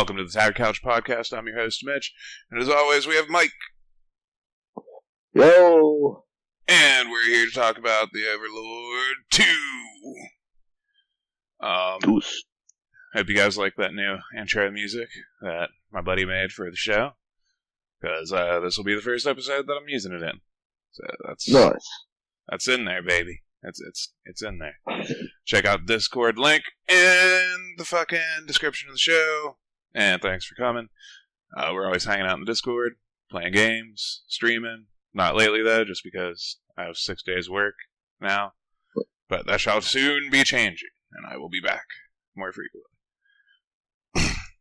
Welcome to the Tired Couch Podcast. I'm your host, Mitch. And as always, we have Mike. Yo! And we're here to talk about the Overlord 2. Hope you guys like that new intro music that my buddy made for the show. Because this will be the first episode that I'm using it in. So that's nice. That's in there, baby. It's in there. Check out the Discord link in the fucking description of the show. And thanks for coming. We're always hanging out in the Discord, playing games, streaming. Not lately, though, just because I have 6 days work now. But that shall soon be changing, and I will be back more frequently.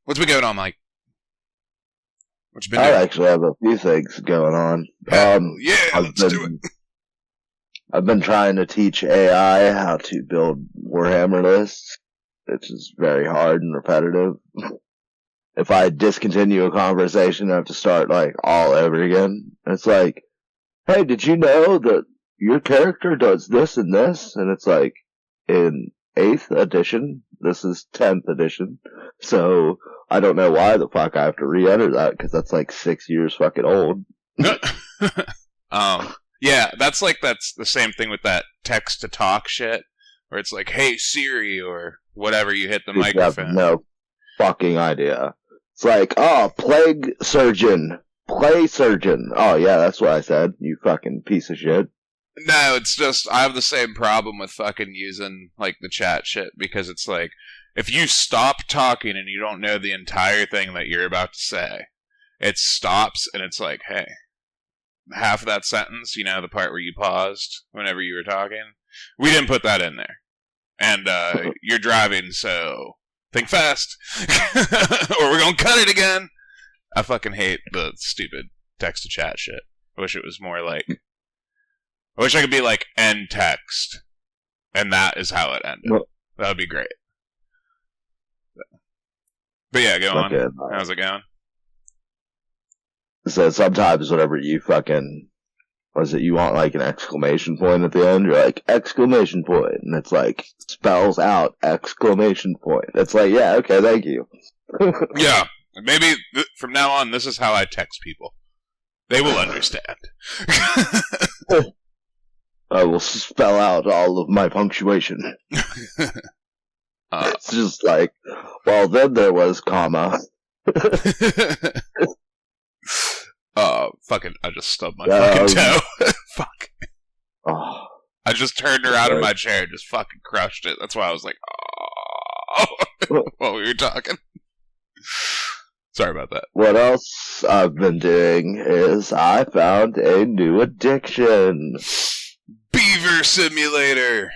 What's been going on, Mike? What you been doing? I actually have a few things going on. Let's do it. I've been trying to teach AI how to build Warhammer lists, which is very hard and repetitive. If I discontinue a conversation, I have to start, all over again. It's like, hey, did you know that your character does this and this? And it's like, in 8th edition, this is 10th edition, so I don't know why the fuck I have to re-enter that, because that's 6 years fucking old. Yeah, that's the same thing with that text-to-talk shit, where it's like, hey, Siri, or whatever, you hit the microphone. Have no fucking idea. It's like, plague surgeon, play surgeon. Oh, yeah, that's what I said, you fucking piece of shit. No, it's just, I have the same problem with fucking using, the chat shit, because it's like, if you stop talking and you don't know the entire thing that you're about to say, it stops, and it's like, hey, half of that sentence, the part where you paused whenever you were talking, we didn't put that in there. And, you're driving, so think fast, or we're gonna cut it again. I fucking hate the stupid text-to-chat shit. I wish it was more I wish I could be end text, and that is how it ended. Well, that would be great. But yeah, go on. How's it going? So sometimes whenever you fucking, you want an exclamation point at the end, you're like, exclamation point, and it's spells out exclamation point. It's like, yeah, okay, thank you. Yeah, maybe from now on, this is how I text people. They will understand. I will spell out all of my punctuation. It's just well, then there was comma. I just stubbed my fucking toe. Fuck. Oh. I just turned around in my chair and just fucking crushed it. That's why I was like, oh, while we were talking. Sorry about that. What else I've been doing is I found a new addiction. Beaver Simulator!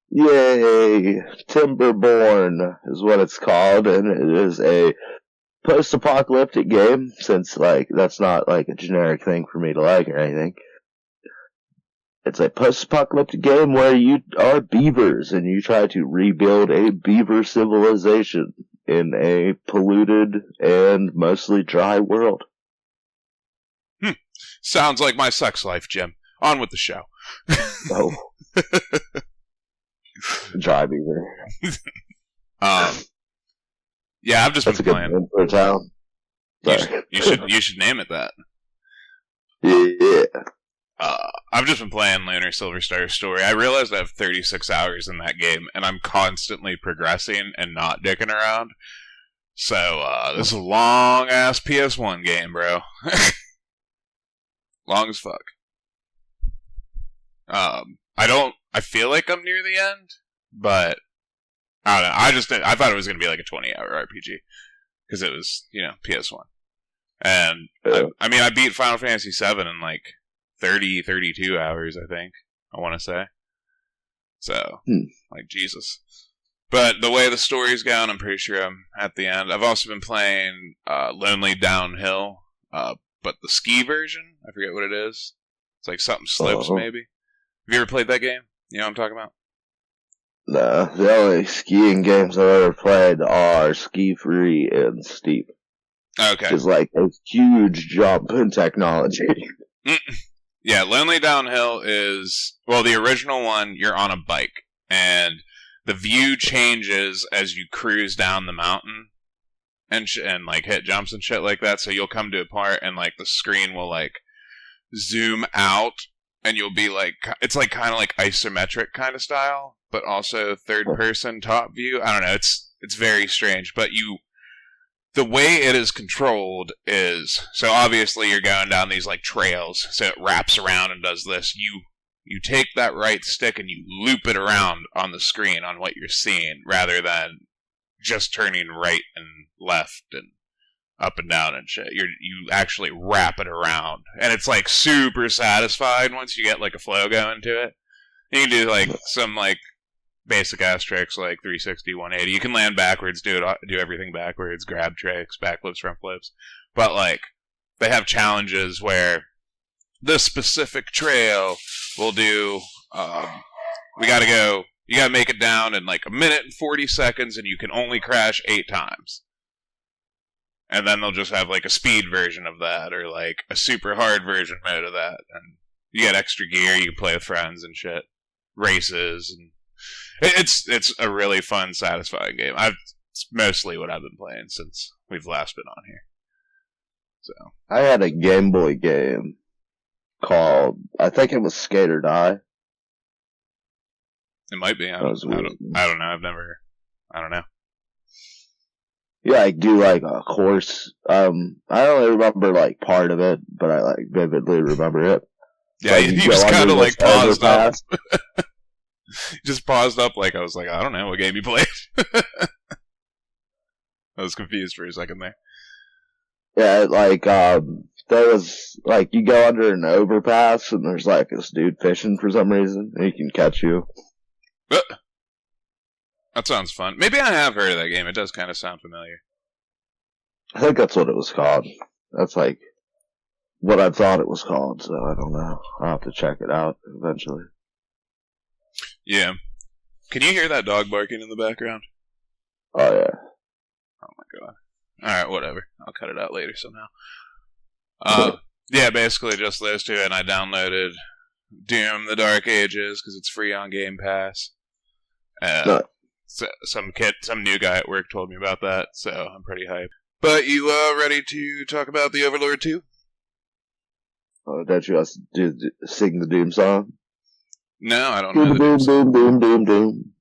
Yay! Timberborn is what it's called, and it is a post-apocalyptic game, since, that's not, a generic thing for me to like or anything. It's a post-apocalyptic game where you are beavers, and you try to rebuild a beaver civilization in a polluted and mostly dry world. Sounds like my sex life, Jim. On with the show. Oh. Dry beaver. Yeah, I've just been playing. Name for a town. You should name it that. Yeah. I've just been playing Lunar Silver Star Story. I realized I have 36 hours in that game, and I'm constantly progressing and not dicking around. So, this is a long-ass PS1 game, bro. Long as fuck. I feel like I'm near the end, but I don't know. I thought it was going to be a 20-hour RPG, because it was, PS1. And, I beat Final Fantasy VII in 30, 32 hours, I think, I want to say. So, Jesus. But the way the story's going, I'm pretty sure I'm at the end. I've also been playing Lonely Downhill, but the ski version, I forget what it is. It's something slopes, maybe. Have you ever played that game? You know what I'm talking about? No, the only skiing games I've ever played are Ski Free and Steep. Okay. It's a huge jump in technology. Yeah, Lonely Downhill is, the original one, you're on a bike, and the view changes as you cruise down the mountain, and like hit jumps and shit like that. So you'll come to a part and like the screen will like zoom out, and you'll be like, it's like kind of like isometric kind of style, but also third person top view. I don't know. It's very strange, but the way it is controlled is, so obviously you're going down these like trails, so it wraps around and does this. You take that right stick and you loop it around on the screen on what you're seeing, rather than just turning right and left and up and down and shit. You actually wrap it around, and it's like super satisfying once you get like a flow going to it. You can do like some like basic ass tricks like 360, 180. You can land backwards, do everything backwards, grab tricks, backflips, front flips. But like they have challenges where this specific trail will do. You gotta make it down in like 1 minute and 40 seconds, and you can only crash 8 times. And then they'll just have like a speed version of that, or like a super hard version mode of that. And you get extra gear, you can play with friends and shit, races, and it's a really fun, satisfying game. It's mostly what I've been playing since we've last been on here. So I had a Game Boy game called, I think it was Skate or Die. It might be. I don't know. I don't know. Yeah, I do like a course. I only remember like part of it, but I like vividly remember it. Yeah, like, you just kind of like paused up. Just paused up like I was like, I don't know what game you played. I was confused for a second there. Yeah, like there was like you go under an overpass and there's like this dude fishing for some reason and he can catch you. That sounds fun. Maybe I have heard of that game. It does kind of sound familiar. I think that's what it was called. That's like what I thought it was called, so I don't know. I'll have to check it out eventually. Yeah. Can you hear that dog barking in the background? Oh, yeah. Oh, my God. Alright, whatever. I'll cut it out later somehow. Yeah, basically just those two, and I downloaded Doom: The Dark Ages, because it's free on Game Pass. Some new guy at work told me about that, so I'm pretty hyped. But you ready to talk about the Overlord 2? Don't you also sing the Doom song? No, I don't know. Doom, doom, doom, doom, doom.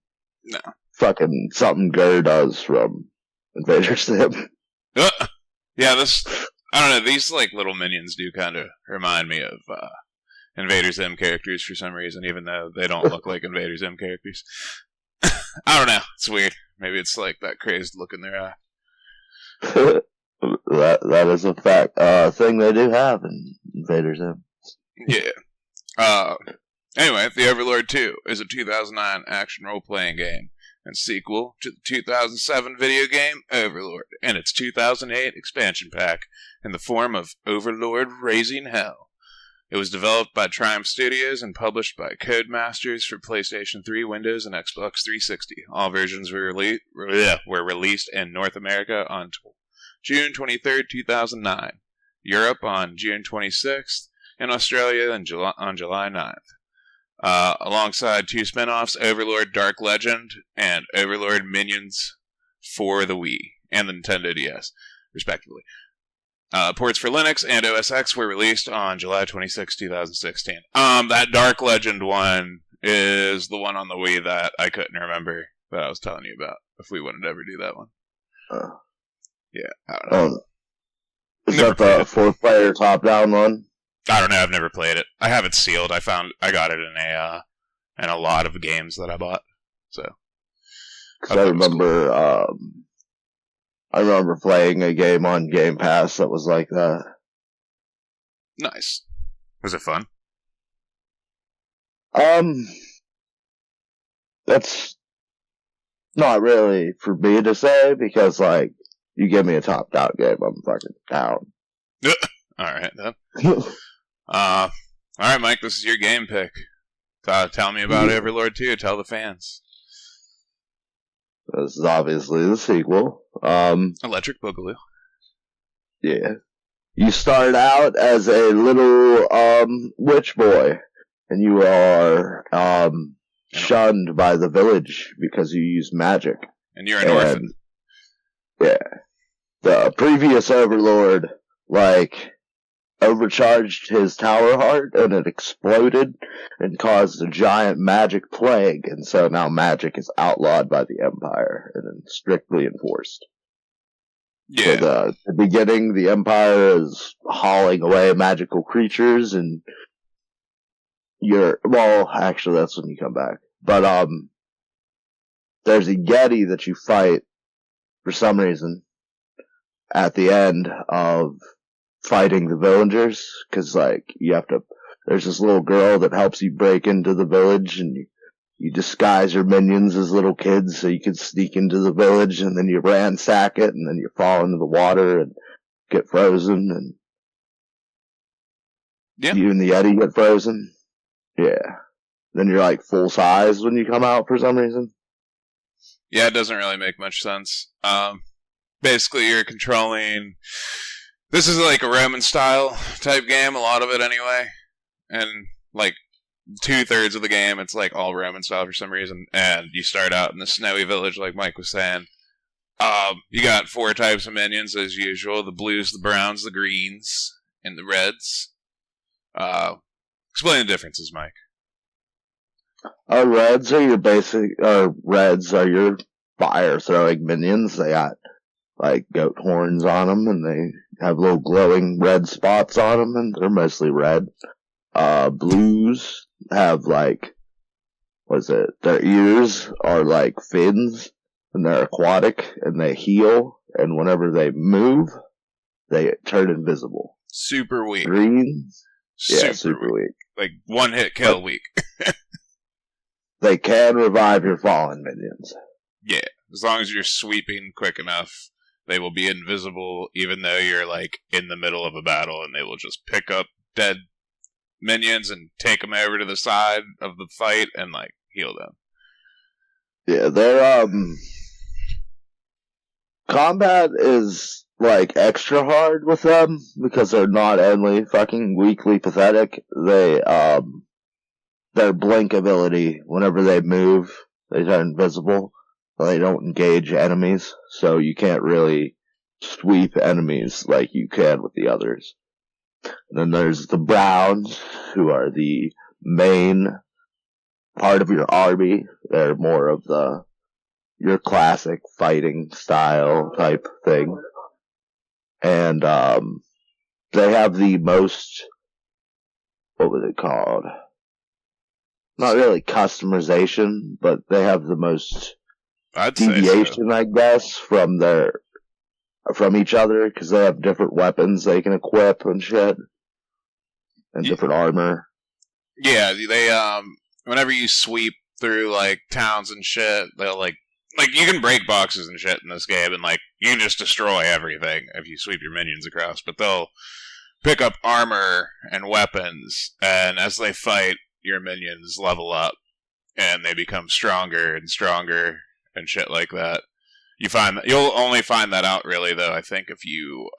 No. Fucking something Gurr does from Invader Sim. Yeah, I don't know, these like little minions do kind of remind me of Invader Zim characters for some reason, even though they don't look like Invader Zim characters. I don't know, it's weird. Maybe it's like that crazed look in their eye. that is a fact. Thing they do have in Invader Zim. Yeah. Anyway, The Overlord 2 is a 2009 action role-playing game and sequel to the 2007 video game Overlord and its 2008 expansion pack in the form of Overlord Raising Hell. It was developed by Triumph Studios and published by Codemasters for PlayStation 3, Windows, and Xbox 360. All versions were released in North America on June 23rd, 2009, Europe on June 26th, and Australia on July 9th. Alongside 2 spin-offs, Overlord Dark Legend and Overlord Minions for the Wii and the Nintendo DS, respectively. Ports for Linux and OS X were released on July 26, 2016. That Dark Legend one is the one on the Wii that I couldn't remember that I was telling you about, if we wouldn't ever do that one. Yeah, I don't know. Is that the 4-player top-down one? I don't know, I've never played it. I have it sealed. I got it in a lot of games that I bought. So I remember cool. I remember playing a game on Game Pass that was like that. Nice. Was it fun? That's not really for me to say, because like you give me a top-down game, I'm fucking down. Alright then. Alright, Mike, this is your game pick. Tell me about Overlord 2. Tell the fans. This is obviously the sequel. Electric Boogaloo. Yeah. You start out as a little witch boy, and you are shunned by the village because you use magic. And you're an orphan. Yeah. the previous Overlord, like, overcharged his tower heart and it exploded and caused a giant magic plague, and so now magic is outlawed by the Empire and strictly enforced. Yeah. So the beginning, the Empire is hauling away magical creatures, and actually that's when you come back. But there's a Yeti that you fight for some reason at the end of fighting the villagers, because like there's this little girl that helps you break into the village, and you disguise your minions as little kids so you can sneak into the village, and then you ransack it, and then you fall into the water and get frozen, and you and the Yeti get frozen. Yeah. Then you're like full size when you come out for some reason. Yeah, it doesn't really make much sense. Basically, you're controlling... This is like a Roman-style type game, a lot of it anyway. And like 2/3 of the game, it's like all Roman style for some reason. And you start out in the snowy village, like Mike was saying. You got 4 types of minions as usual: the blues, the browns, the greens, and the reds. Explain the differences, Mike. Reds are your fire throwing minions. They got like goat horns on them, and they have little glowing red spots on them, and they're mostly red. Blues have like, their ears are like fins, and they're aquatic, and they heal, and whenever they move, they turn invisible. Super weak. Greens? Yeah, super weak. Like one hit kill weak. They can revive your fallen minions. Yeah, as long as you're sweeping quick enough, they will be invisible even though you're like in the middle of a battle, and they will just pick up dead minions and take them over to the side of the fight and like heal them. Yeah, their combat is like extra hard with them because they're not only fucking weakly pathetic, their blink ability, whenever they move, they turn invisible. They don't engage enemies, so you can't really sweep enemies like you can with the others. And then there's the Browns, who are the main part of your army. They're more of your classic fighting style type thing. And they have the most, what was it called? Not really customization, but they have the most deviation, I guess, from each other, because they have different weapons they can equip and shit, and different armor. Yeah, they whenever you sweep through like towns and shit, they'll like you can break boxes and shit in this game, and like you can just destroy everything if you sweep your minions across. But they'll pick up armor and weapons, and as they fight, your minions level up, and they become stronger and stronger and shit like that. You'll only find that out really though, I think, if you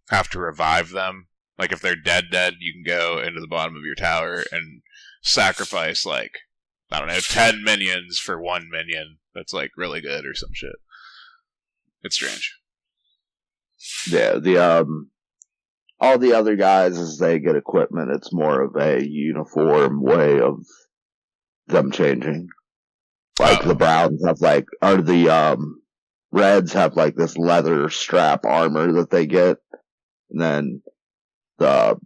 have to revive them. Like if they're dead, you can go into the bottom of your tower and sacrifice like, I don't know, 10 minions for 1 minion that's like really good or some shit. It's strange. Yeah, all the other guys, as they get equipment, it's more of a uniform way of them changing. Like the Browns have the Reds have like this leather strap armor that they get, and then the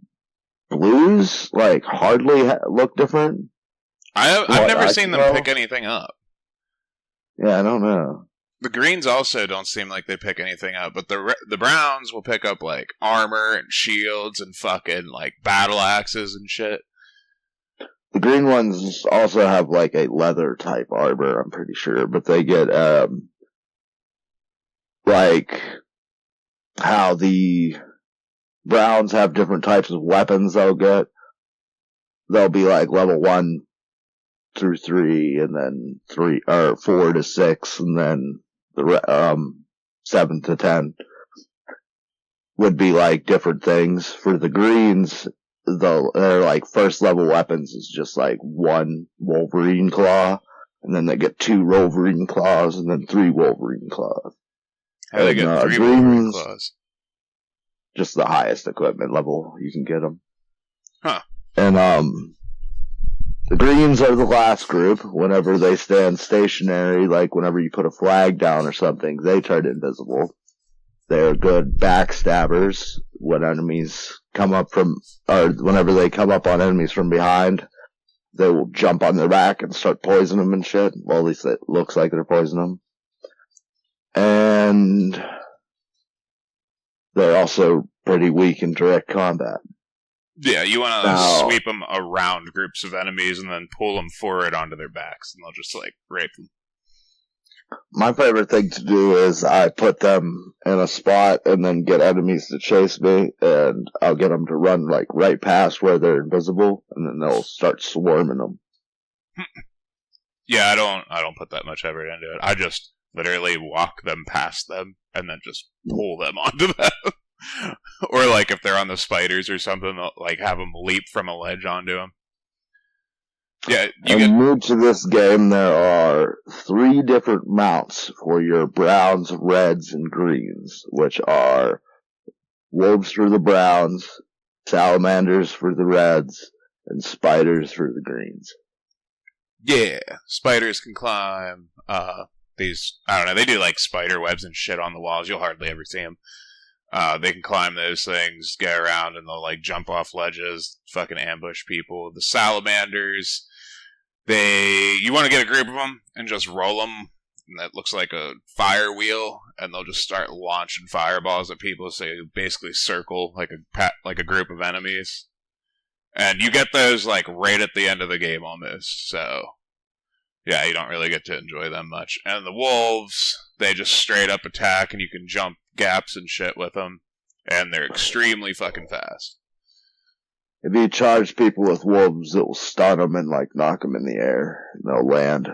Blues like hardly look different. I've never seen them pick anything up. Yeah, I don't know. The Greens also don't seem like they pick anything up, but the Browns will pick up like armor and shields and fucking like battle axes and shit. The green ones also have like a leather type armor, I'm pretty sure, but they get like how the Browns have different types of weapons they'll get. They'll be like level 1 through 3, and then 4 to 6, and then the 7 to 10 would be like different things. For the Greens, their like first level weapons is just like 1 Wolverine claw, and then they get 2 Wolverine claws, and then 3 Wolverine claws. How do they get 3 Wolverine claws? Just the highest equipment level you can get them. Huh. And the greens are the last group. Whenever they stand stationary, like whenever you put a flag down or something, they turn invisible. They're good backstabbers when enemies come up whenever they come up on enemies from behind, they will jump on their back and start poisoning them and shit. Well, at least it looks like they're poisoning them. And they're also pretty weak in direct combat. Yeah, you want to sweep them around groups of enemies and then pull them forward onto their backs, and they'll just, rape them. My favorite thing to do is I put them in a spot and then get enemies to chase me, and I'll get them to run, right past where they're invisible, and then they'll start swarming them. Yeah, I don't put that much effort into it. I just literally walk them past them and then just pull them onto them. Or, if they're on the spiders or something, have them leap from a ledge onto them. Yeah, new to this game, there are 3 different mounts for your browns, reds, and greens, which are wolves for the browns, salamanders for the reds, and spiders for the greens. Yeah, spiders can climb, I don't know, they do, spider webs and shit on the walls. You'll hardly ever see them. They can climb those things, get around, and they'll, jump off ledges, fucking ambush people. The salamanders, you want to get a group of them and just roll them, and that looks like a fire wheel, and they'll just start launching fireballs at people, so you basically circle like a group of enemies. And you get those, right at the end of the game almost, so yeah, you don't really get to enjoy them much. And the wolves, they just straight up attack, and you can jump gaps and shit with them, and they're extremely fucking fast. If you charge people with wolves, it will stun them and knock them in the air, and they'll land.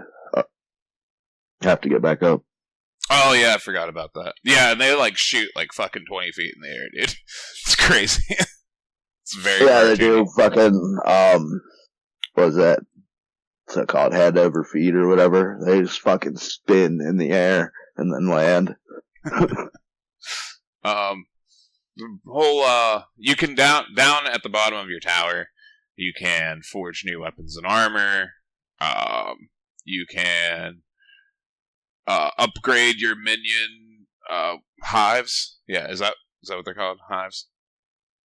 Have to get back up. Oh yeah, I forgot about that. Yeah, and they shoot fucking 20 feet in the air, dude. It's crazy. It's very they do fucking what is that? What's that called? Head over feet or whatever. They just fucking spin in the air and then land. You can down at the bottom of your tower, you can forge new weapons and armor. You can upgrade your minion hives. Yeah, is that what they're called? Hives?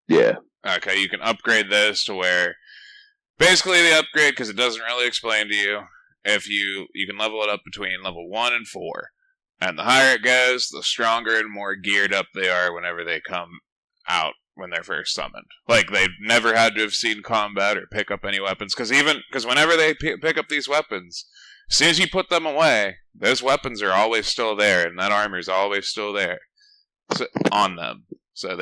Yeah. Okay, you can upgrade those to where basically the upgrade, because it doesn't really explain to you, if you can level it up between level 1 and 4. And the higher it goes, the stronger and more geared up they are whenever they come out when they're first summoned. They've never had to have seen combat or pick up any weapons, because whenever they pick up these weapons, as soon as you put them away, those weapons are always still there, and that armor is always still there on them. So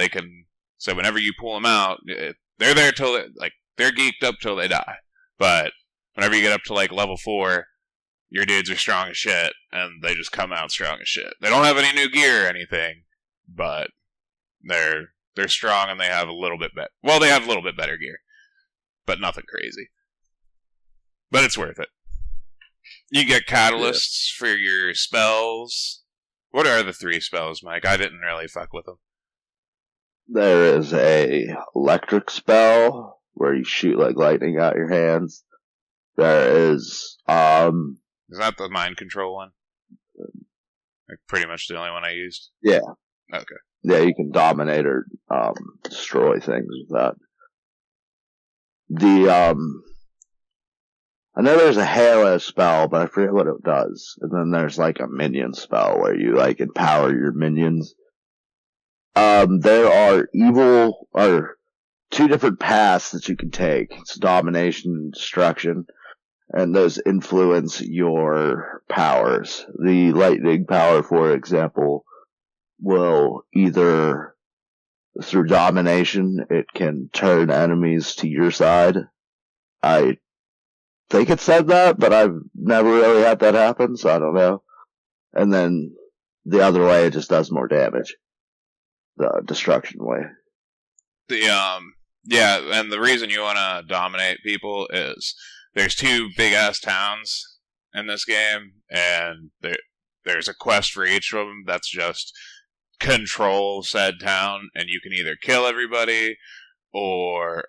whenever you pull them out, they're there till they're geeked up till they die. But whenever you get up to level 4, your dudes are strong as shit, and they just come out strong as shit. They don't have any new gear or anything, but they're strong, and they have a little bit better. Well, they have a little bit better gear, but nothing crazy. But it's worth it. You get catalysts for your spells. What are the 3 spells, Mike? I didn't really fuck with them. There is a electric spell where you shoot lightning out your hands. There is Is that the mind control one? Pretty much the only one I used? Yeah. Okay. Yeah, you can dominate or destroy things with that. I know there's a Halo spell, but I forget what it does. And then there's a minion spell where you empower your minions. There are 2 different paths that you can take. It's domination and destruction. And those influence your powers. The lightning power, for example, will either, through domination, it can turn enemies to your side. I think it said that, but I've never really had that happen, so I don't know. And then the other way, it just does more damage. The destruction way. Yeah, and the reason you want to dominate people is there's 2 big-ass towns in this game, and there's a quest for each of them that's just control said town, and you can either kill everybody or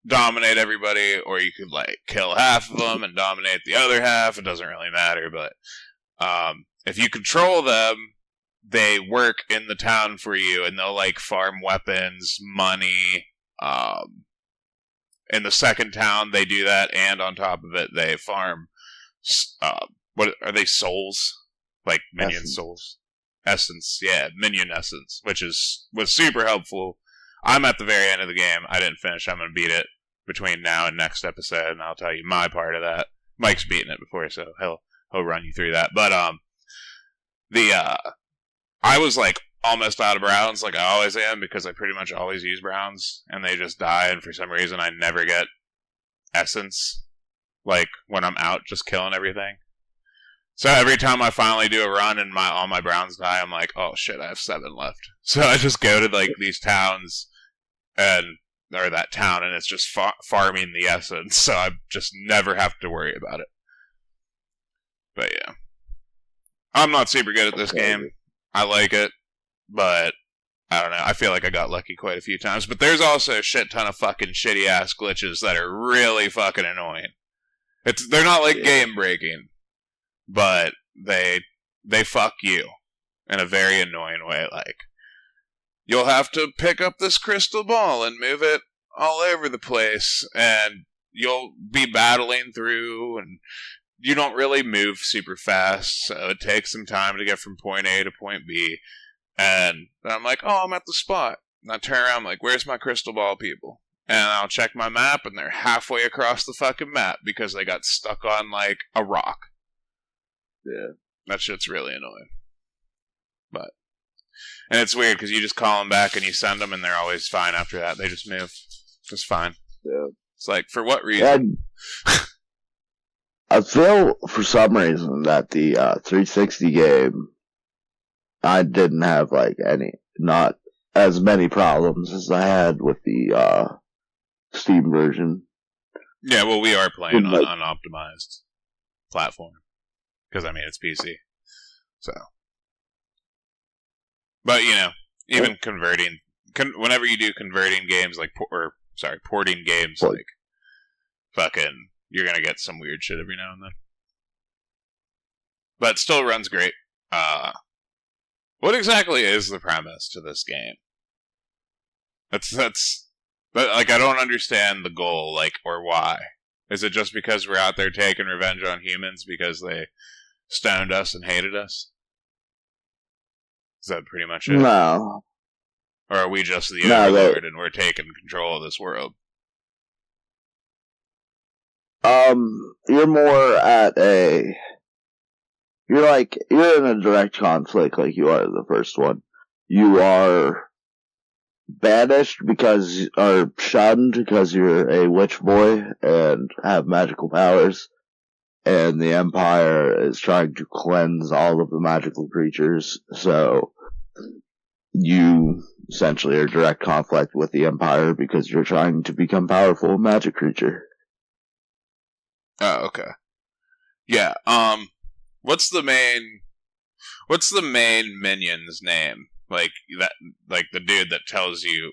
dominate everybody, or you could like kill half of them and dominate the other half. It doesn't really matter, but if you control them, they work in the town for you, and they'll like farm weapons, money. In the second town, they do that, and on top of it, they farm. What are they? Souls, like minion souls, essence. Yeah, minion essence, which was super helpful. I'm at the very end of the game. I didn't finish. I'm gonna beat it between now and next episode, and I'll tell you my part of that. Mike's beaten it before, so he'll run you through that. But I was like almost out of browns, like I always am, because I pretty much always use browns, and they just die, and for some reason I never get essence, like when I'm out just killing everything. So every time I finally do a run and all my browns die, I'm like, oh shit, I have 7 left. So I just go to like these towns, or that town, and it's just farming the essence, so I just never have to worry about it. But yeah. I'm not super good at this game. I like it, but I don't know. I feel like I got lucky quite a few times. But there's also a shit ton of fucking shitty ass glitches that are really fucking annoying. They're not like game breaking, but they fuck you in a very annoying way. Like, you'll have to pick up this crystal ball and move it all over the place, and you'll be battling through, and you don't really move super fast, so it takes some time to get from point A to point B. And I'm like, oh, I'm at the spot. And I turn around, I'm like, where's my crystal ball people? And I'll check my map, and they're halfway across the fucking map because they got stuck on, like, a rock. Yeah. That shit's really annoying. And it's weird, because you just call them back and you send them, and they're always fine after that. They just move. Just fine. Yeah. It's like, for what reason? I feel, for some reason, that the 360 game, I didn't have, like, not as many problems as I had with the Steam version. Yeah, well, we are playing on unoptimized platform. Because, I mean, it's PC. So. But, you know, even converting, whenever you do converting games, like, porting games, like, fucking, you're gonna get some weird shit every now and then. But it still runs great. What exactly is the premise to this game? But, like, I don't understand the goal, like, or why. Is it just because we're out there taking revenge on humans because they stoned us and hated us? Is that pretty much it? No. Or are we just the Overlord and we're taking control of this world? You're more at you're in a direct conflict like you are in the first one. You are banished or shunned because you're a witch boy and have magical powers, and the Empire is trying to cleanse all of the magical creatures, so you essentially are in direct conflict with the Empire because you're trying to become powerful magic creature. Oh, okay. Yeah, what's the main minion's name? Like the dude that tells you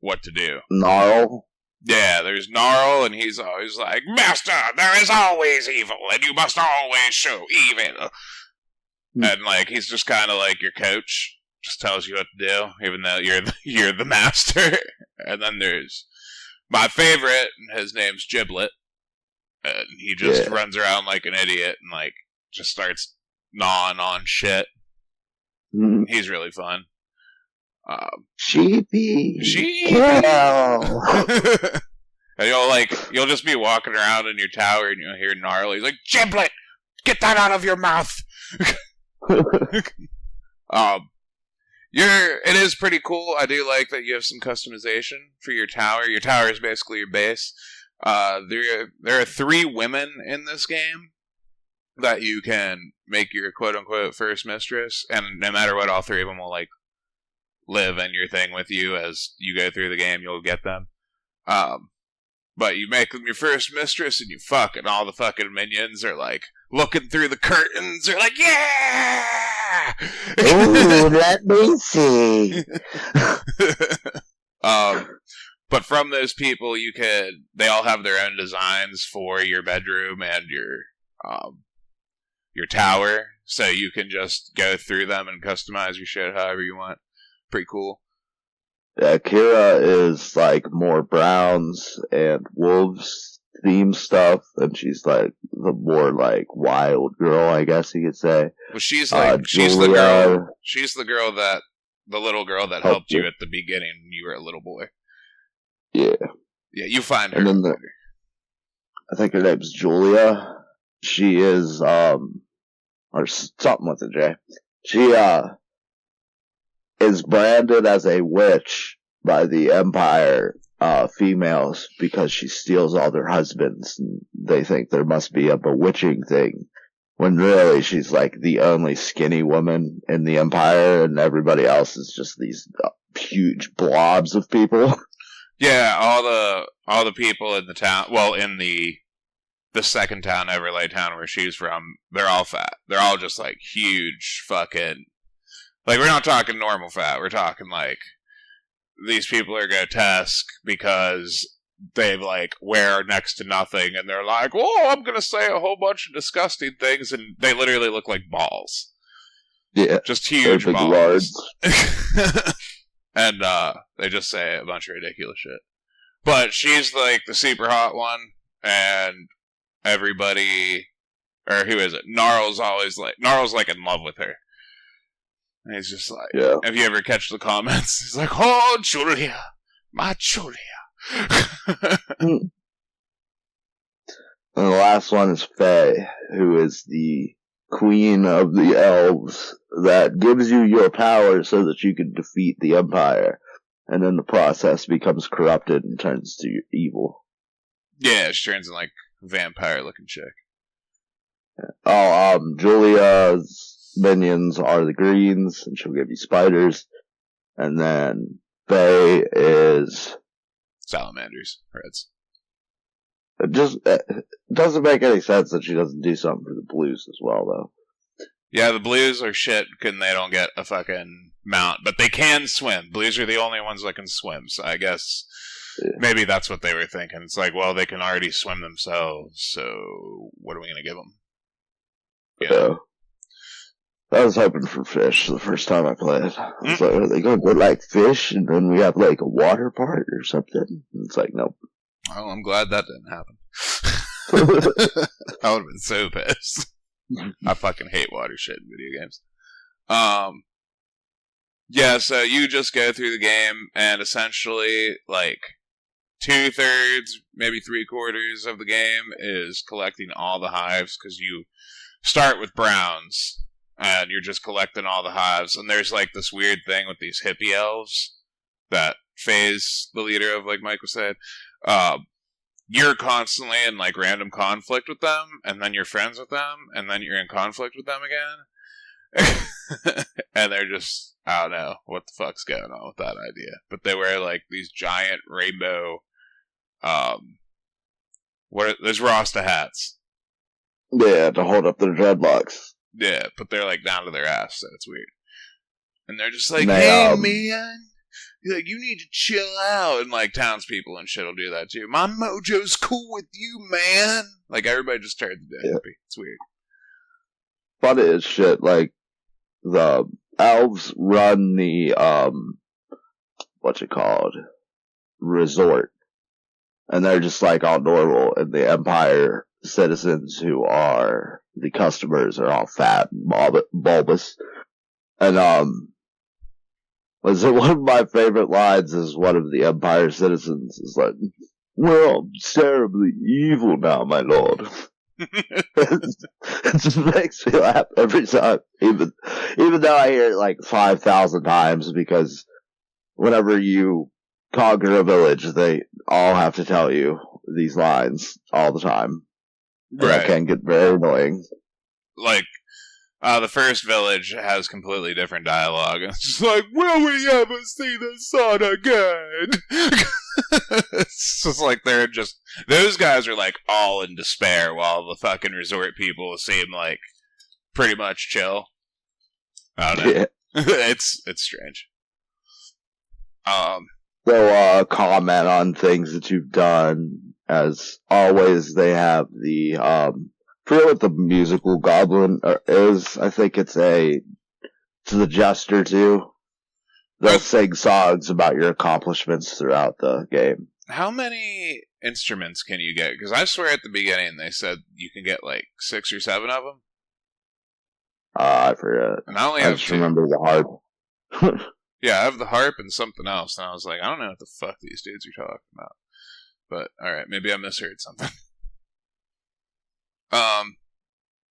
what to do. Gnarl? Yeah, there's Gnarl, and he's always like, Master, there is always evil, and you must always show evil. And, like, he's just kind of like your coach, just tells you what to do, even though you're the master. And then there's my favorite, and his name's Giblet. And he just runs around like an idiot and, like, just starts gnawing on shit. He's really fun. Sheepy. And you'll just be walking around in your tower and you'll hear Gnarl. He's like, Giblet, get that out of your mouth. It is pretty cool. I do like that you have some customization for your tower. Your tower is basically your base. There are 3 women in this game that you can make your quote-unquote first mistress, and no matter what, all 3 of them will, like, live in your thing with you as you go through the game. You'll get them. But you make them your first mistress, and you fuck, and all the fucking minions are, like, looking through the curtains. They're like, yeah! Ooh, let me see. But from those people, they all have their own designs for your bedroom and your tower, so you can just go through them and customize your shit however you want. Pretty cool. Yeah, Kira is like more browns and wolves theme stuff, and she's like the more like wild girl, I guess you could say. Well, she's the girl that the little girl that helped you at the beginning when you were a little boy. Yeah. Yeah, you find her. And then I think her name's Julia. She is or something with a J. She is branded as a witch by the Empire females because she steals all their husbands, and they think there must be a bewitching thing, when really she's like the only skinny woman in the Empire, and everybody else is just these huge blobs of people. Yeah, all the people in the town, well, in the second town, Everlay town, where she's from, they're all fat. They're all just like huge fucking, like, we're not talking normal fat. We're talking like these people are grotesque because they like wear next to nothing, and they're like, "Oh, I'm gonna say a whole bunch of disgusting things," and they literally look like balls. Yeah, just huge balls. And they just say a bunch of ridiculous shit. But she's like the super hot one, and everybody, or who is it? Gnarl's like in love with her. And he's just like, yeah. Have you ever catch the comments? He's like, "Oh, Julia, my Julia." And the last one is Faye, who is the queen of the elves that gives you your power so that you can defeat the Empire, and in the process becomes corrupted and turns to evil. Yeah, she turns in like vampire-looking chick. Julia's minions are the greens, and she'll give you spiders, and then Faye is salamanders, reds. It just doesn't make any sense that she doesn't do something for the blues as well, though. Yeah, the blues are shit and they don't get a fucking mount, but they can swim. Blues are the only ones that can swim, so I guess maybe that's what they were thinking. It's like, well, they can already swim themselves, so what are we going to give them? Yeah. I was hoping for fish the first time I played. I was like, are they going to go like fish and then we have like a water part or something? And it's like, nope. Oh, I'm glad that didn't happen. I would have been so pissed. I fucking hate water shit in video games. Yeah, so you just go through the game, and essentially, like, 2/3, maybe 3/4 of the game is collecting all the hives, because you start with browns, and you're just collecting all the hives, and there's, like, this weird thing with these hippie elves that Faye's the leader of, like Michael said. You're constantly in, like, random conflict with them, and then you're friends with them, and then you're in conflict with them again. And they're just, I don't know what the fuck's going on with that idea. But they wear, like, these giant rainbow, there's Rasta hats. Yeah, to hold up their dreadlocks. Yeah, but they're, like, down to their ass, so it's weird. And they're just like, hey, man, like, you need to chill out. And, like, townspeople and shit will do that, too. My mojo's cool with you, man. Like, everybody just turns into hippie. It's weird. Funny as shit, like, the elves run the, what's it called? Resort. And they're just, like, all normal. And the Empire citizens who are the customers are all fat and bulbous. And, was it one of my favorite lines is one of the Empire citizens is like, we're all terribly evil now, my lord. It just makes me laugh every time, even though I hear it like 5,000 times, because whenever you conquer a village, they all have to tell you these lines all the time. Right. It can get very annoying. Like, the first village has completely different dialogue. It's just like, will we ever see the sun again? It's just like those guys are like all in despair, while the fucking resort people seem like pretty much chill. I don't know. Yeah. It's strange. So, comment on things that you've done. As always, they have the, I forget what the musical goblin is. I think it's the jester too. They'll sing songs about your accomplishments throughout the game. How many instruments can you get? Because I swear at the beginning they said you can get like 6 or 7 of them. I forget. And I only have just 2. remember the harp. Yeah, I have the harp and something else, and I was like, I don't know what the fuck these dudes are talking about. But alright, maybe I misheard something.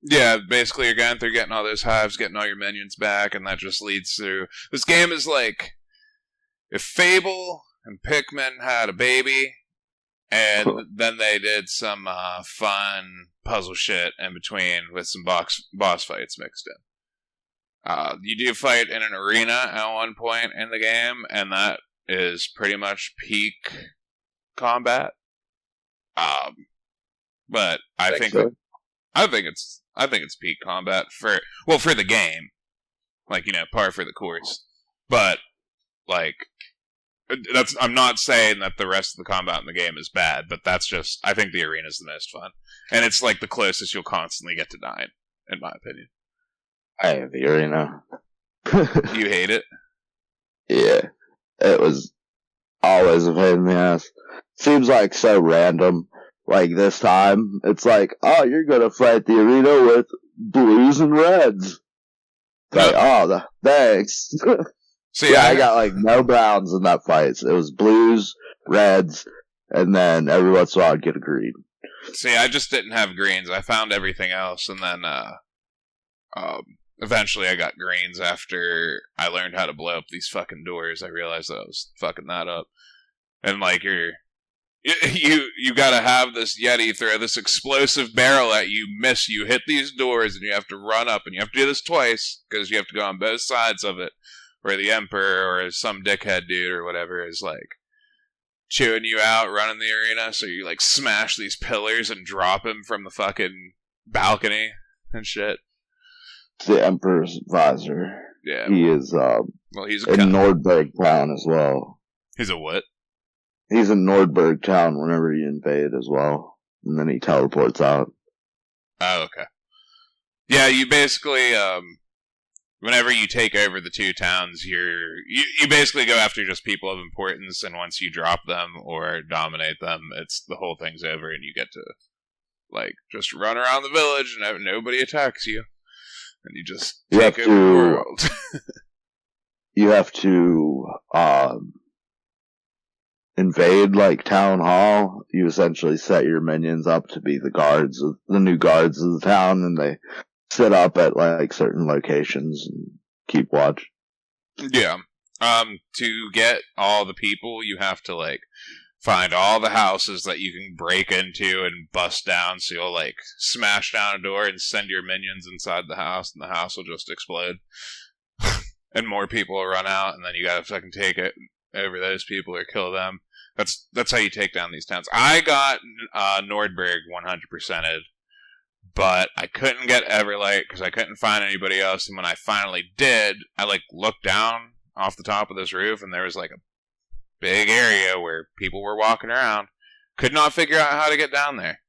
Yeah, basically you're going through getting all those hives, getting all your minions back, and that just leads through... This game is like if Fable and Pikmin had a baby, and then they did some fun puzzle shit in between with some boss fights mixed in. You do fight in an arena at one point in the game, and that is pretty much peak combat. But I think it's peak combat for the game, like, you know, par for the course. But like, I'm not saying that the rest of the combat in the game is bad, but that's just, I think the arena is the most fun, and it's like the closest you'll constantly get to dying, in my opinion. I hate the arena. You hate it? Yeah, it was always a pain in the ass. Seems like so random. Like this time, it's like, oh, you're gonna fight the arena with blues and reds. Like, oh, thanks. See, yeah, I got like no browns in that fight. It was blues, reds, and then every once in a while I'd get a green. See, I just didn't have greens. I found everything else, and then eventually I got greens after I learned how to blow up these fucking doors. I realized that I was fucking that up. And like, you gotta have this Yeti throw this explosive barrel at you, miss you, hit these doors, and you have to run up, and you have to do this twice, because you have to go on both sides of it, where the Emperor or some dickhead dude or whatever is like chewing you out, running the arena, so you like smash these pillars and drop him from the fucking balcony and shit. It's the Emperor's advisor. Yeah. He is, he's in Nordberg town as well. He's a what? He's in Nordberg town whenever you invade as well. And then he teleports out. Oh, okay. Yeah, you basically, whenever you take over the 2 towns, you basically go after just people of importance, and once you drop them or dominate them, the whole thing's over, and you get to, like, just run around the village and nobody attacks you. And you just take over the world. You have to, invade, like, town hall. You essentially set your minions up to be the new guards of the town, and they sit up at, like, certain locations and keep watch. Yeah. To get all the people, you have to, like, find all the houses that you can break into and bust down, so you'll, like, smash down a door and send your minions inside the house, and the house will just explode. And more people will run out, and then you gotta fucking take it over those people or kill them. That's how you take down these towns. I got Nordberg 100%ed, but I couldn't get Everlight because I couldn't find anybody else. And when I finally did, I like looked down off the top of this roof, and there was like a big area where people were walking around. Could not figure out how to get down there.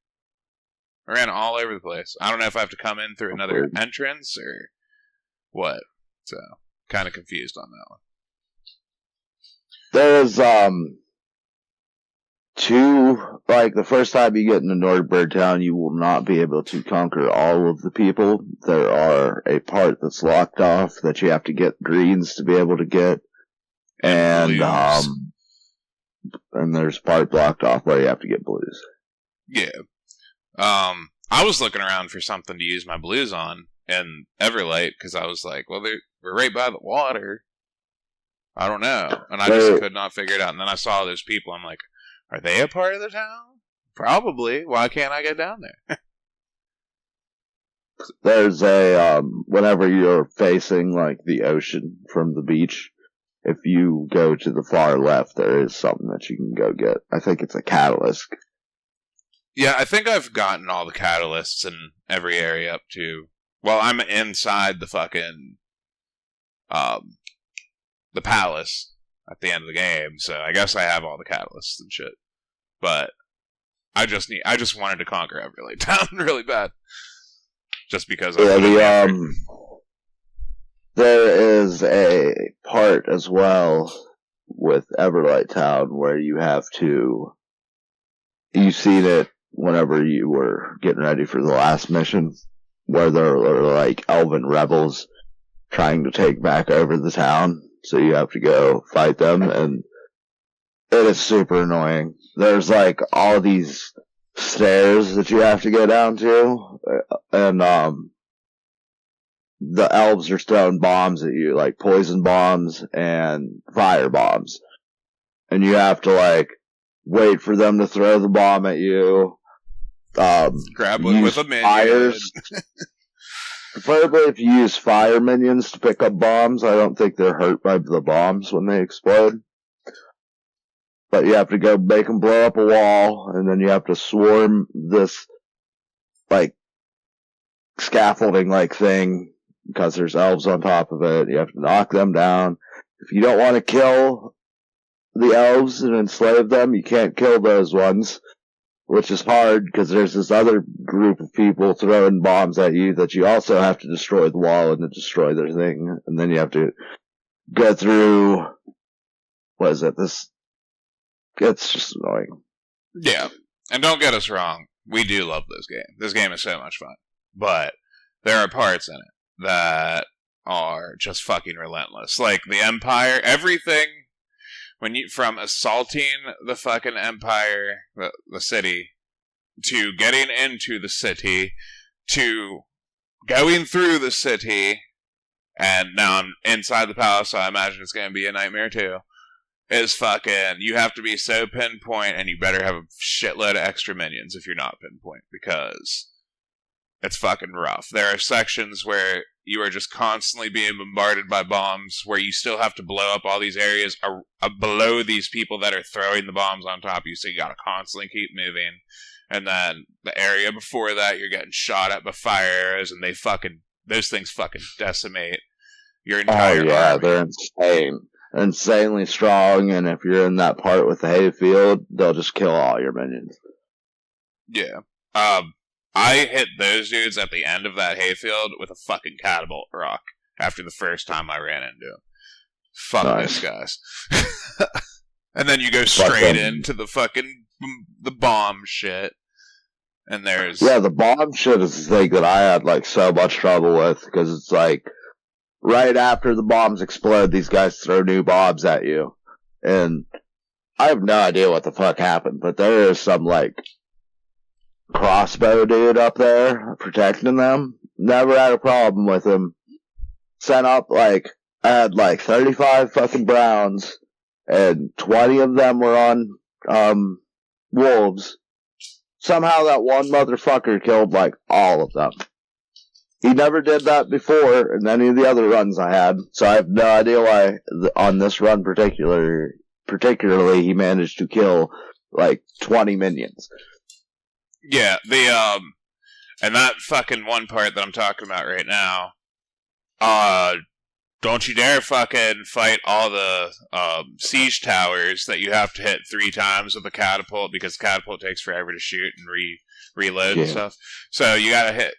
I ran all over the place. I don't know if I have to come in through another entrance or what. So, kind of confused on that one. There's, the first time you get into Nordberg Town, you will not be able to conquer all of the people. There are a part that's locked off that you have to get greens to be able to get. And there's a part blocked off where you have to get blues. Yeah. I was looking around for something to use my blues on in Everlight, because I was like, well, we're right by the water. I don't know. And I just could not figure it out. And then I saw those people. I'm like, are they a part of the town? Probably. Why can't I get down there? There's whenever you're facing, like, the ocean from the beach, if you go to the far left, there is something that you can go get. I think it's a catalyst. Yeah, I think I've gotten all the catalysts in every area up to... Well, I'm inside the fucking the palace at the end of the game. So I guess I have all the catalysts and shit. But I just wanted to conquer Everlight Town really bad, just because. There is a part as well with Everlight Town where you have to. You've seen it whenever you were getting ready for the last mission, where there are like elven rebels trying to take back over the town, so you have to go fight them, and it is super annoying. There's like all these stairs that you have to go down to, and the elves are throwing bombs at you, like poison bombs and fire bombs, and you have to like wait for them to throw the bomb at you. Grab one with a minion. Fires. Preferably if you use fire minions to pick up bombs. I don't think they're hurt by the bombs when they explode. But you have to go make them blow up a wall, and then you have to swarm this, like, scaffolding-like thing, because there's elves on top of it. You have to knock them down. If you don't want to kill the elves and enslave them, you can't kill those ones, which is hard, because there's this other group of people throwing bombs at you that you also have to destroy the wall and to destroy their thing. And then you have to go through, what is it, this... It's just annoying. Yeah, and don't get us wrong, we do love this game. This game is so much fun. But there are parts in it that are just fucking relentless. Like the Empire, everything, from assaulting the fucking Empire, the city, to getting into the city, to going through the city, and now I'm inside the palace, so I imagine it's going to be a nightmare too. Is fucking, you have to be so pinpoint, and you better have a shitload of extra minions if you're not pinpoint, because it's fucking rough. There are sections where you are just constantly being bombarded by bombs, where you still have to blow up all these areas below these people that are throwing the bombs on top of you, so you gotta constantly keep moving. And then the area before that, you're getting shot at by fire arrows, and those things fucking decimate your entire army. They're insane. Insanely strong, and if you're in that part with the hayfield, they'll just kill all your minions. Yeah. I hit those dudes at the end of that hayfield with a fucking catapult rock after the first time I ran into them. Fuck nice. Those guys. And then you go straight into the fucking the bomb shit. And there's... Yeah, the bomb shit is the thing that I had like so much trouble with, because it's like right after the bombs explode, these guys throw new bombs at you. And I have no idea what the fuck happened, but there is some, like, crossbow dude up there protecting them. Never had a problem with him. Sent up, like, I had, like, 35 fucking Browns, and 20 of them were on, wolves. Somehow that one motherfucker killed, like, all of them. He never did that before in any of the other runs I had, so I have no idea why on this run particularly he managed to kill like 20 minions. Yeah, and that fucking one part that I'm talking about right now, don't you dare fucking fight all the siege towers that you have to hit 3 times with a catapult, because the catapult takes forever to shoot and reload and stuff. So you gotta hit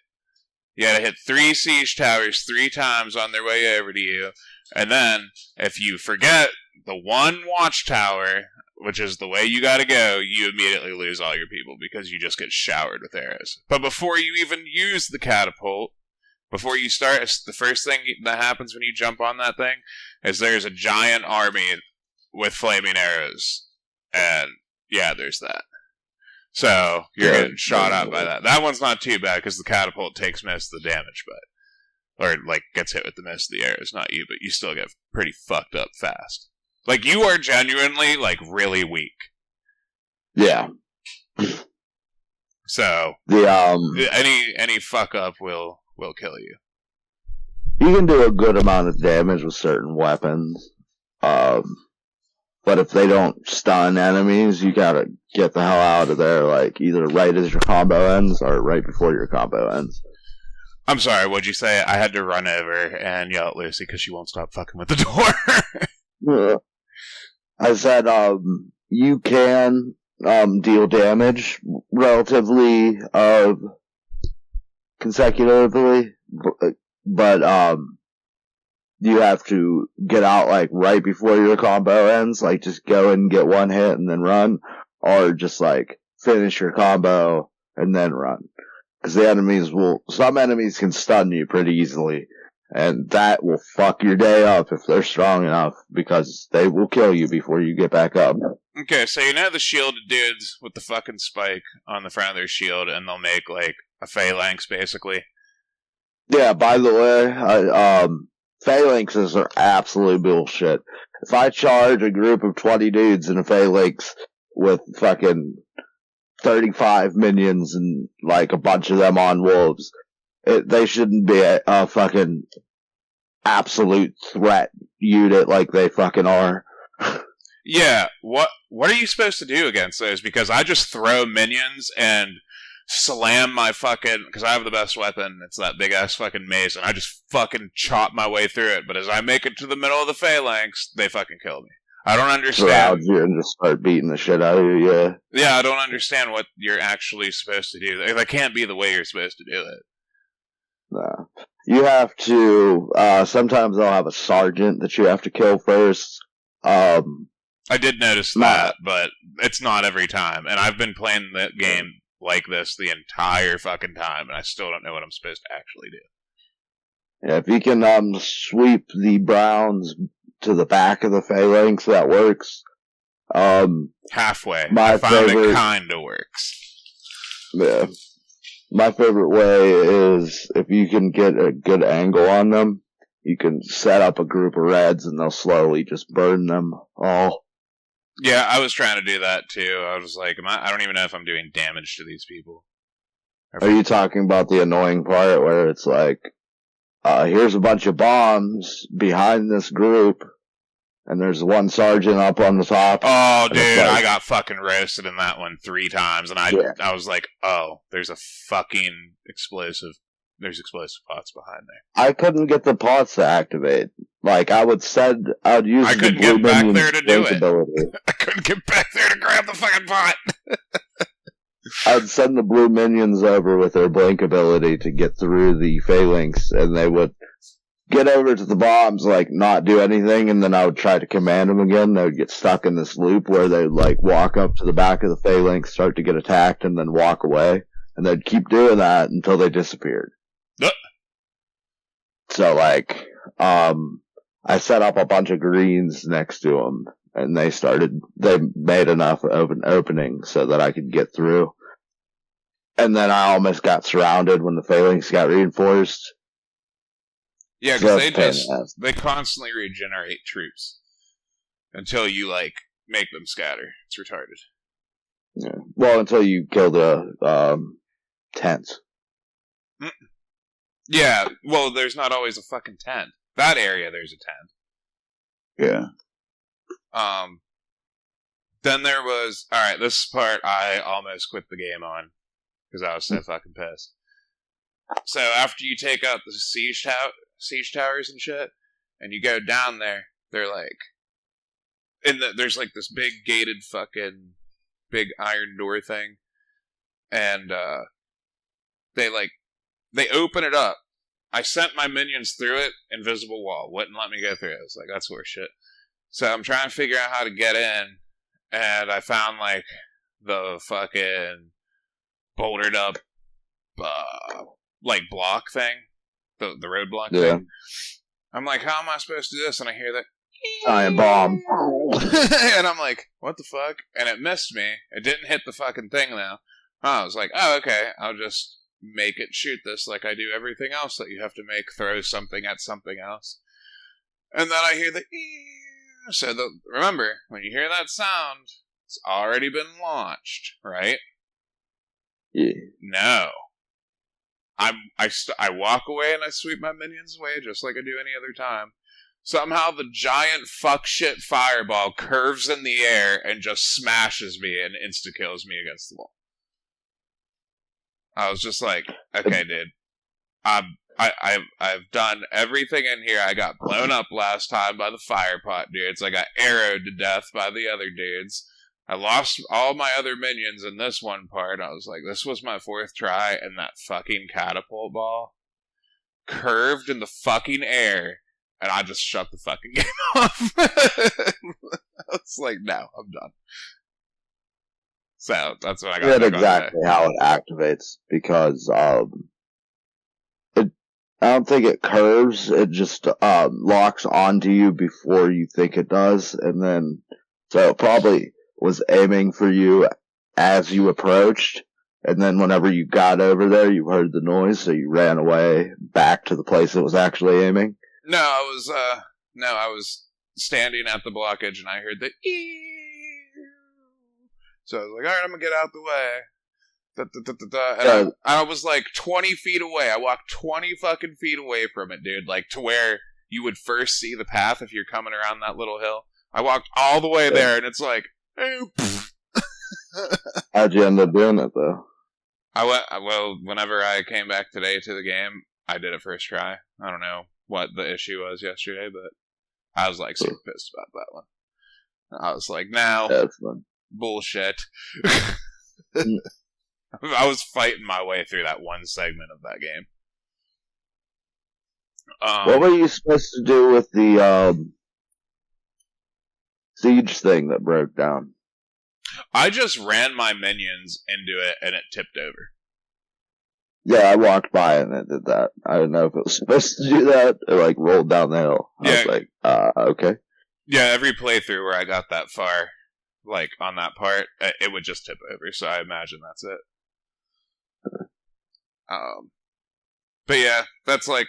3 siege towers 3 times on their way over to you, and then, if you forget the one watchtower, which is the way you gotta go, you immediately lose all your people, because you just get showered with arrows. But before you even use the catapult, before you start, the first thing that happens when you jump on that thing is there's a giant army with flaming arrows. And, yeah, there's that. So, you're getting shot out by that. That one's not too bad, because the catapult takes most of the damage, or, like, gets hit with the most of the arrows, not you, but you still get pretty fucked up fast. Like, you are genuinely, like, really weak. Yeah. So, any fuck up will kill you. You can do a good amount of damage with certain weapons, but if they don't stun enemies, you gotta get the hell out of there, like, either right as your combo ends, or right before your combo ends. I'm sorry, what'd you say? I had to run over and yell at Lucy because she won't stop fucking with the door. Yeah. I said, you can, deal damage relatively, consecutively, but, you have to get out, like, right before your combo ends, like, just go and get one hit and then run, or just, like, finish your combo and then run. Because some enemies can stun you pretty easily, and that will fuck your day up if they're strong enough, because they will kill you before you get back up. Okay, so you know the shielded dudes with the fucking spike on the front of their shield, and they'll make, like, a phalanx, basically? Yeah, by the way, phalanxes are absolute bullshit. If I charge a group of 20 dudes in a phalanx with fucking 35 minions and, like, a bunch of them on wolves, they shouldn't be a fucking absolute threat unit like they fucking are. Yeah, what are you supposed to do against those? Because I just throw minions and slam my fucking... Because I have the best weapon, it's that big-ass fucking mace, and I just fucking chop my way through it. But as I make it to the middle of the phalanx, they fucking kill me. I don't understand. Surround you and just start beating the shit out of you, yeah. Yeah, I don't understand what you're actually supposed to do. That can't be the way you're supposed to do it. No. You have to, sometimes they'll have a sergeant that you have to kill first. I did notice that, but it's not every time. And I've been playing the game like this the entire fucking time, and I still don't know what I'm supposed to actually do. Yeah, if you can, sweep the browns to the back of the phalanx, that works. Halfway. I found it kinda works. Yeah. My favorite way is if you can get a good angle on them, you can set up a group of reds and they'll slowly just burn them all. Yeah, I was trying to do that too. I was like, I don't even know if I'm doing damage to these people. Are you talking about the annoying part where it's like, here's a bunch of bombs behind this group, and there's one sergeant up on the top? Oh, dude, I got fucking roasted in that one 3 times, and I was like, oh, there's a fucking explosive. There's explosive pots behind there. I couldn't get the pots to activate. Like, I would use I couldn't get back there to do it. Ability. I couldn't get back there to grab the fucking pot. I'd send the blue minions over with their blink ability to get through the phalanx, and they would get over to the bombs, like, not do anything, and then I would try to command them again. They would get stuck in this loop where they'd, like, walk up to the back of the phalanx, start to get attacked, and then walk away. And they'd keep doing that until they disappeared. So, like, I set up a bunch of greens next to them, and they made enough of an opening so that I could get through. And then I almost got surrounded when the phalanx got reinforced. Yeah, because they constantly regenerate troops until you, like, make them scatter. It's retarded. Yeah. Well, until you kill the tents. Yeah, well, there's not always a fucking tent. That area, there's a tent. Yeah. Then there was... Alright, this part I almost quit the game on, because I was so fucking pissed. So, after you take out the siege towers and shit, and you go down there, they're like... there's like this big gated fucking... big iron door thing, and, they open it up. I sent my minions through it, invisible wall. Wouldn't let me go through it. I was like, that's horseshit. So I'm trying to figure out how to get in, and I found, like, the fucking bouldered up, like, block thing. The roadblock thing. I'm like, how am I supposed to do this? And I hear that iron bomb. and I'm like, what the fuck? And it missed me. It didn't hit the fucking thing, though. I was like, oh, okay, I'll just make it shoot this like I do everything else that you have to make throw something at something else. And then I hear the so remember, when you hear that sound, it's already been launched, right? Yeah. No. I walk away and I sweep my minions away just like I do any other time. Somehow the giant fuck shit fireball curves in the air and just smashes me and insta-kills me against the wall. I was just like, okay, dude. I've done everything in here. I got blown up last time by the fire pot dudes. I got arrowed to death by the other dudes. I lost all my other minions in this one part. I was like, this was my 4th try, and that fucking catapult ball curved in the fucking air, and I just shut the fucking game off. I was like, no, I'm done. So, that's what I got. That's exactly how it activates, because, I don't think it curves, it just, locks onto you before you think it does, and then, so it probably was aiming for you as you approached, and then whenever you got over there, you heard the noise, so you ran away back to the place it was actually aiming? No, I was standing at the blockage, and I heard the so I was like, alright, I'm gonna get out the way. And I was like 20 feet away. I walked 20 fucking feet away from it, dude. Like, to where you would first see the path if you're coming around that little hill. I walked all the way there, and it's like, how'd you end up doing it, though? Well, whenever I came back today to the game, I did it first try. I don't know what the issue was yesterday, but I was, like, super pissed about that one. I was like, now, that's fun. Bullshit. I was fighting my way through that one segment of that game. What were you supposed to do with the siege thing that broke down? I just ran my minions into it, and it tipped over. Yeah, I walked by and it did that. I didn't know if it was supposed to do that. It, like, rolled down the hill. I was like, okay. Yeah, every playthrough where I got that far, like, on that part, it would just tip over, so I imagine that's it. But yeah, that's like,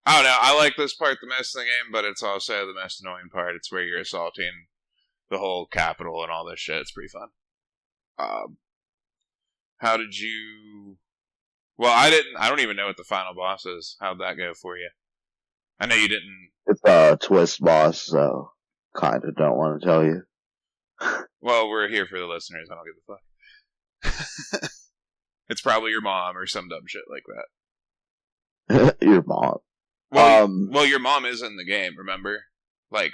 I don't know, I like this part the most in the game, but it's also the most annoying part. It's where you're assaulting the whole capital and all this shit. It's pretty fun. How did you... Well, I don't even know what the final boss is. How'd that go for you? I know you didn't... It's a twist boss, so kinda don't want to tell you. Well, we're here for the listeners. I don't give a fuck. It's probably your mom or some dumb shit like that. Your mom. Well, your mom is in the game, remember? Like,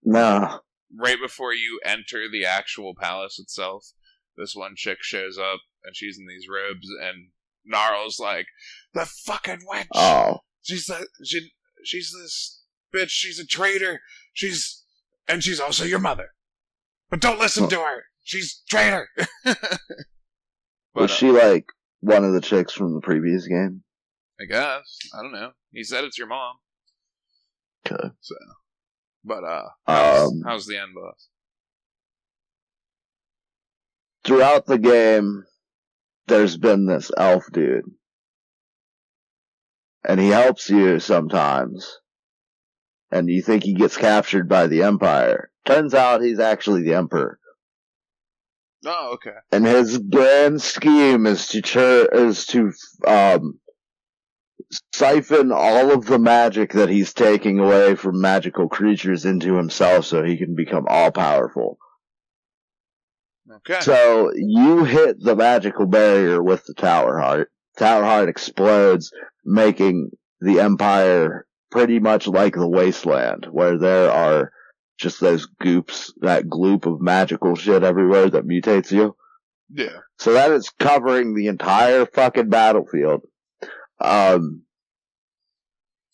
no. Right before you enter the actual palace itself, this one chick shows up, and she's in these robes, and Gnarl's like, the fucking witch! Oh. She's this bitch, she's a traitor, and she's also your mother. But don't listen to her! She's a traitor! Was she like one of the chicks from the previous game? I guess. I don't know. He said it's your mom. Okay. So, but how's the end boss? Throughout the game, there's been this elf dude, and he helps you sometimes, and you think he gets captured by the Empire. Turns out he's actually the Emperor. Oh, okay. And his grand scheme is to siphon all of the magic that he's taking away from magical creatures into himself so he can become all-powerful. Okay. So, you hit the magical barrier with the Tower Heart. Tower Heart explodes, making the Empire pretty much like the Wasteland, where there are just those goops, that gloop of magical shit everywhere that mutates you. Yeah. So that is covering the entire fucking battlefield.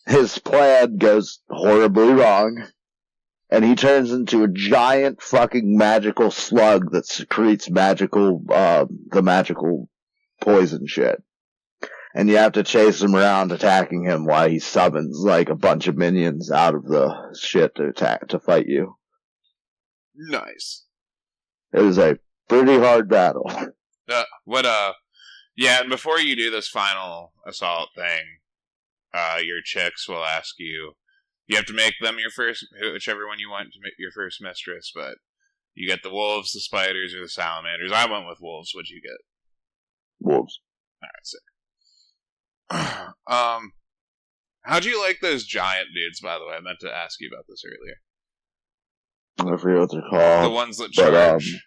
His plan goes horribly wrong, and he turns into a giant fucking magical slug that secretes the magical poison shit. And you have to chase him around attacking him while he summons like a bunch of minions out of the shit to fight you. Nice. It was a pretty hard battle. Yeah, and before you do this final assault thing, your chicks will ask you have to make them whichever one you want to make your first mistress, but you get the wolves, the spiders, or the salamanders. I went with wolves. What'd you get? Wolves. Alright, sick. How'd you like those giant dudes, by the way? I meant to ask you about this earlier. I forget what they're called. The ones that charge.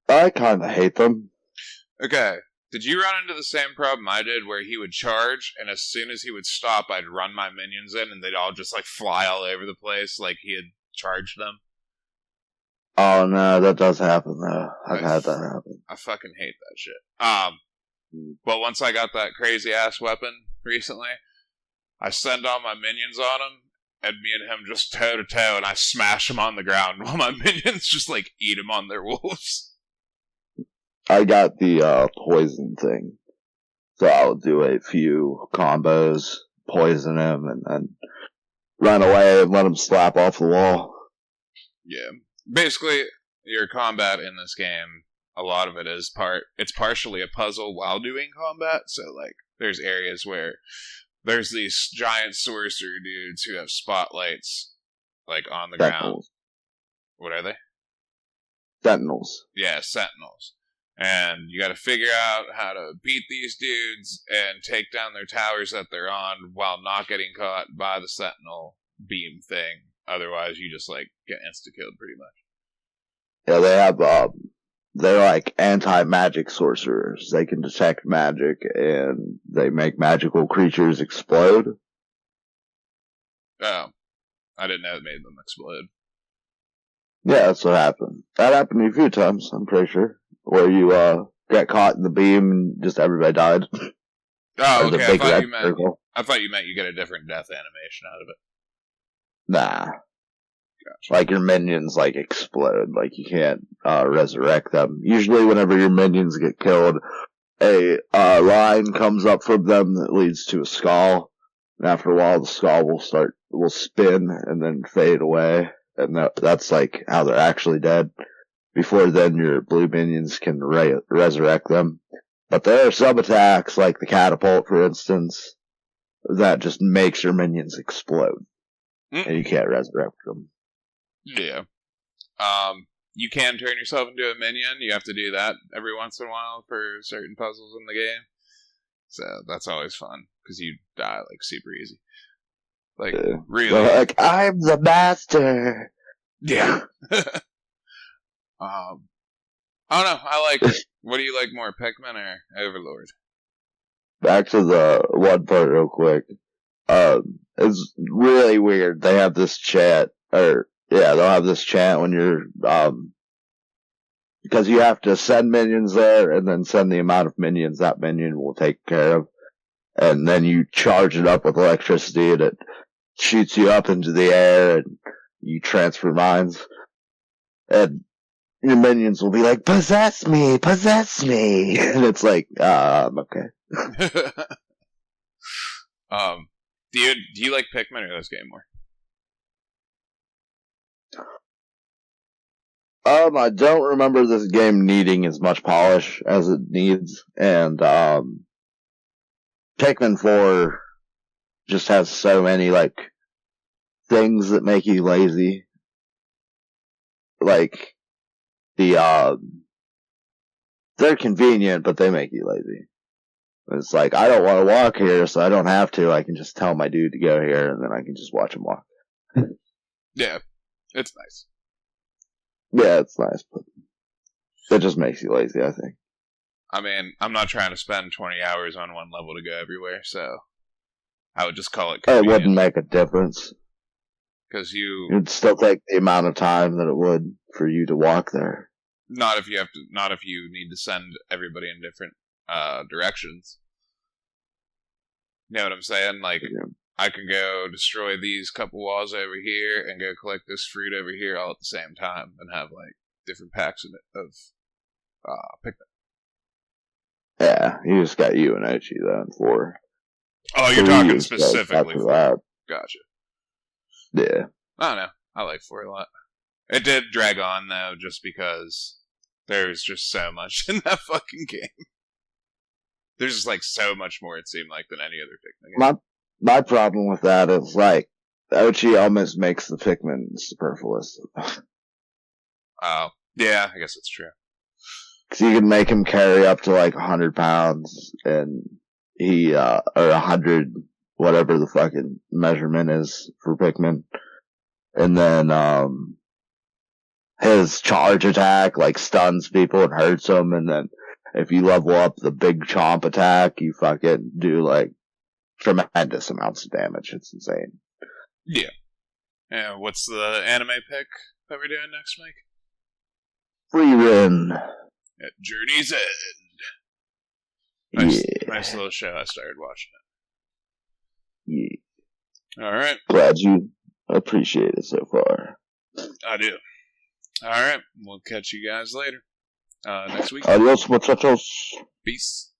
I kinda hate them. Okay. Did you run into the same problem I did, where he would charge, and as soon as he would stop, I'd run my minions in, and they'd all just like fly all over the place, like he had charged them? Oh no, that does happen though. I've had that happen. I fucking hate that shit. But once I got that crazy ass weapon recently, I send all my minions on him, and me and him just toe to toe, and I smash him on the ground while my minions just like eat him on their wolves. I got the poison thing, so I'll do a few combos, poison him, and then run away and let him slap off the wall. Yeah. Basically, your combat in this game, a lot of it is it's partially a puzzle while doing combat, so like, there's areas where there's these giant sorcerer dudes who have spotlights, like, on the ground. What are they? Sentinels. Yeah, sentinels. And you gotta figure out how to beat these dudes and take down their towers that they're on while not getting caught by the sentinel beam thing. Otherwise, you just, like, get insta-killed pretty much. Yeah, they have, they're like anti-magic sorcerers. They can detect magic, and they make magical creatures explode. Oh. I didn't know it made them explode. Yeah, that's what happened. That happened to me a few times, I'm pretty sure. Where you, got caught in the beam and just everybody died. Oh, okay, I thought you meant you get a different death animation out of it. Nah. Gotcha. Like, your minions, like, explode. Like, you can't, resurrect them. Usually, whenever your minions get killed, a, line comes up from them that leads to a skull. And after a while, the skull will spin and then fade away. And that's, like, how they're actually dead. Before then, your blue minions can resurrect them. But there are some attacks, like the catapult, for instance, that just makes your minions explode. And you can't resurrect them. Yeah. You can turn yourself into a minion. You have to do that every once in a while for certain puzzles in the game. So that's always fun, because you die, like, super easy. Like, really. They're like, I'm the master! Yeah. I don't know, what do you like more, Pikmin or Overlord? Back to the one part real quick. It's really weird. They have this chat, they'll have this chat when you're, because you have to send minions there and then send the amount of minions that minion will take care of. And then you charge it up with electricity and it shoots you up into the air and you transfer minds. And your minions will be like, possess me! And it's like, okay. Do you like Pikmin or this game more? I don't remember this game needing as much polish as it needs, and, Pikmin 4 just has so many, like, things that make you lazy. Like, they're convenient, but they make you lazy. It's like, I don't want to walk here, so I don't have to. I can just tell my dude to go here, and then I can just watch him walk. Yeah, it's nice. Yeah, it's nice, but it just makes you lazy, I think. I mean, I'm not trying to spend 20 hours on one level to go everywhere, so I would just call it convenient. It wouldn't make a difference. Because it'd still take the amount of time that it would for you to walk there. Not if you need to send everybody in different directions. You know what I'm saying? Like, yeah. I can go destroy these couple walls over here and go collect this fruit over here all at the same time and have, like, different packs of Pikmin. Yeah, you just got you and Ochi, though, in 4. Oh, you're talking specifically for that. Gotcha. Yeah. I don't know. I like 4 a lot. It did drag on, though, just because there's just so much in that fucking game. There's just, like, so much more, it seemed like, than any other Pikmin game. My problem with that is, like, Ochi almost makes the Pikmin superfluous. Oh, yeah, I guess that's true. Because you can make him carry up to, like, 100 pounds, and or 100, whatever the fucking measurement is for Pikmin. And then, his charge attack, like, stuns people and hurts them, and then if you level up the big chomp attack, you fucking do like tremendous amounts of damage. It's insane. Yeah. And what's the anime pick that we're doing next, Mike? Frieren. At Journey's End. Nice little show. I started watching it. Yeah. Alright. Glad you appreciate it so far. I do. Alright. We'll catch you guys later. Next week. Adios, muchachos. Peace.